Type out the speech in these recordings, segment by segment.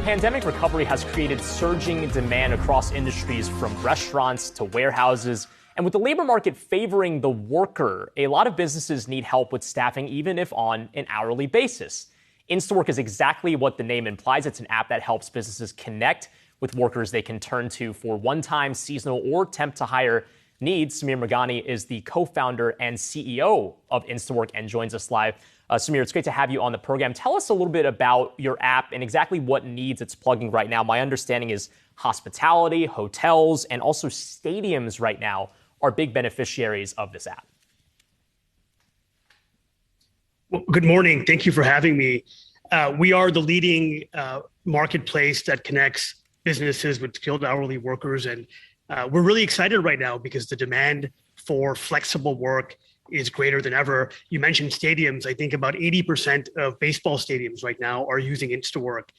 pandemic recovery has created surging demand across industries from restaurants to warehouses. And with the labor market favoring the worker, a lot of businesses need help with staffing, even if on an hourly basis. Instawork is exactly what the name implies. It's an app that helps businesses connect with workers they can turn to for one-time, seasonal, or temp-to-hire needs. Sumir Meghani is the co-founder and CEO of Instawork and joins us live. Sumir, it's great to have you on the program. Tell us a little bit about your app and exactly what needs it's plugging right now. My understanding is hospitality, hotels, and also stadiums right now are big beneficiaries of this app. Well, good morning. Thank you for having me. We are the leading marketplace that connects businesses with skilled hourly workers. And we're really excited right now because the demand for flexible work is greater than ever. You mentioned stadiums. I think about 80% of baseball stadiums right now are using Instawork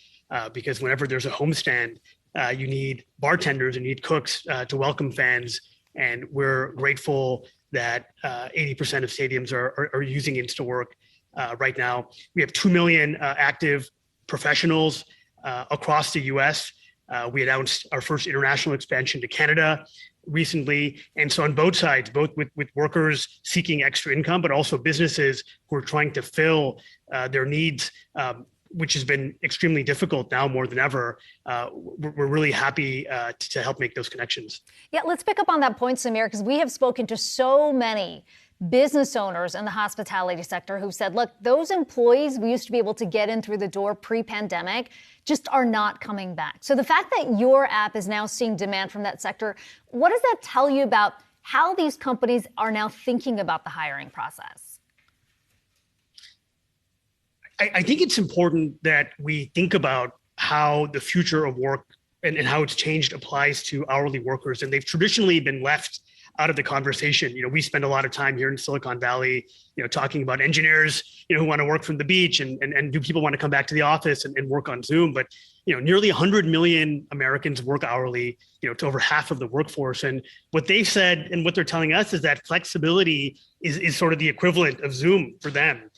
because whenever there's a homestand, you need bartenders, you need cooks to welcome fans. And we're grateful that 80% of stadiums are using Instawork right now. We have 2 million active professionals across the US. We announced our first international expansion to Canada recently. And so on both sides, both with workers seeking extra income, but also businesses who are trying to fill their needs, which has been extremely difficult now more than ever. We're really happy to help make those connections. Yeah, let's pick up on that point, Sumir, because we have spoken to so many business owners in the hospitality sector who've said, look, those employees we used to be able to get in through the door pre-pandemic just are not coming back. So the fact that your app is now seeing demand from that sector, what does that tell you about how these companies are now thinking about the hiring process? I think it's important that we think about how the future of work and how it's changed applies to hourly workers. And they've traditionally been left out of the conversation. We spend a lot of time here in Silicon Valley, talking about engineers, who want to work from the beach and do people want to come back to the office and work on Zoom. But, nearly 100 million Americans work hourly, to over half of the workforce. And what they've said and what they're telling us is that flexibility is sort of the equivalent of Zoom for them.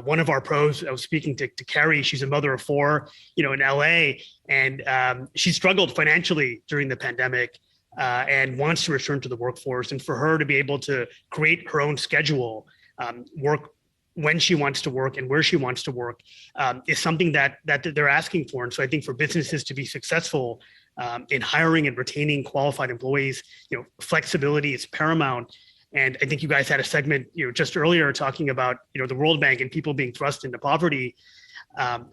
One of our pros, I was speaking to Carrie, she's a mother of 4, in LA, and she struggled financially during the pandemic. And wants to return to the workforce. And for her to be able to create her own schedule, work when she wants to work and where she wants to work, is something that they're asking for. And so I think for businesses to be successful in hiring and retaining qualified employees, flexibility is paramount. And I think you guys had a segment, just earlier talking about, the World Bank and people being thrust into poverty.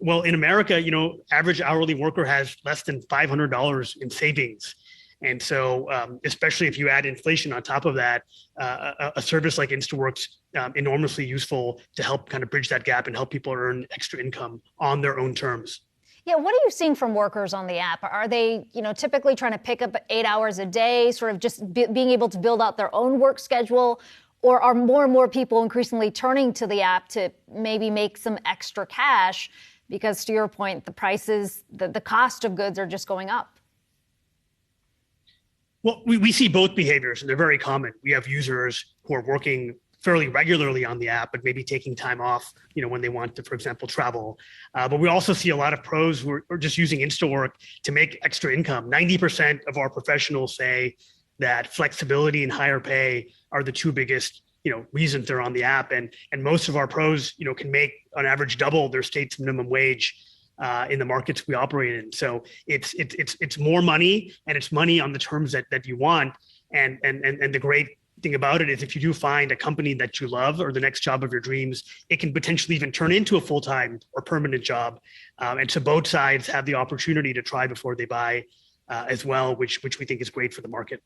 Well, in America, average hourly worker has less than $500 in savings. And so, especially if you add inflation on top of that, a service like Instawork's enormously useful to help kind of bridge that gap and help people earn extra income on their own terms. Yeah, what are you seeing from workers on the app? Are they, typically trying to pick up 8 hours a day, sort of just being able to build out their own work schedule? Or are more and more people increasingly turning to the app to maybe make some extra cash? Because to your point, the prices, the cost of goods are just going up. Well, we see both behaviors, and they're very common. We have users who are working fairly regularly on the app, but maybe taking time off, when they want to, for example, travel. But we also see a lot of pros who are just using Instawork to make extra income. 90% of our professionals say that flexibility and higher pay are the two biggest, reasons they're on the app. And most of our pros, can make on average double their state's minimum wage in the markets we operate in. So it's more money, and it's money on the terms that you want. And the great thing about it is if you do find a company that you love or the next job of your dreams, it can potentially even turn into a full-time or permanent job. And so both sides have the opportunity to try before they buy as well, which we think is great for the market.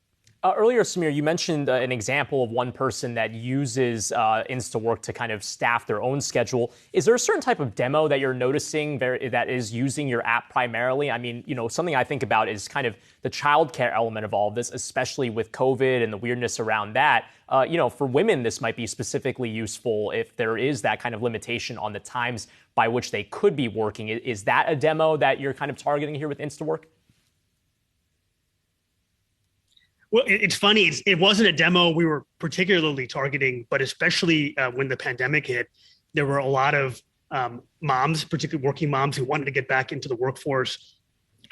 Earlier, Sumir, you mentioned an example of one person that uses Instawork to kind of staff their own schedule. Is there a certain type of demo that you're noticing that is using your app primarily? I mean, something I think about is kind of the childcare element of all of this, especially with COVID and the weirdness around that. For women, this might be specifically useful if there is that kind of limitation on the times by which they could be working. Is that a demo that you're kind of targeting here with Instawork? Well, it's funny. It wasn't a demo we were particularly targeting, but especially when the pandemic hit, there were a lot of moms, particularly working moms, who wanted to get back into the workforce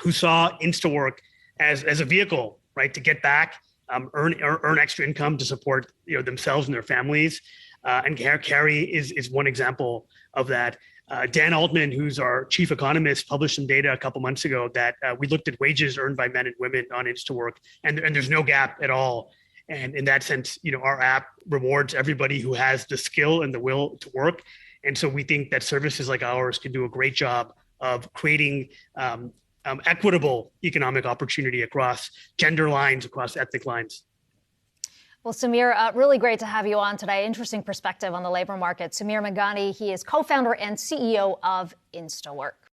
who saw Instawork as a vehicle, right, to get back, earn extra income to support themselves and their families. And Carrie is one example of that. Dan Altman, who's our chief economist, published some data a couple months ago that we looked at wages earned by men and women on Instawork, and there's no gap at all. And in that sense, our app rewards everybody who has the skill and the will to work. And so we think that services like ours can do a great job of creating equitable economic opportunity across gender lines, across ethnic lines. Well, Sumir, really great to have you on today. Interesting perspective on the labor market. Sumir Meghani, he is co-founder and CEO of Instawork.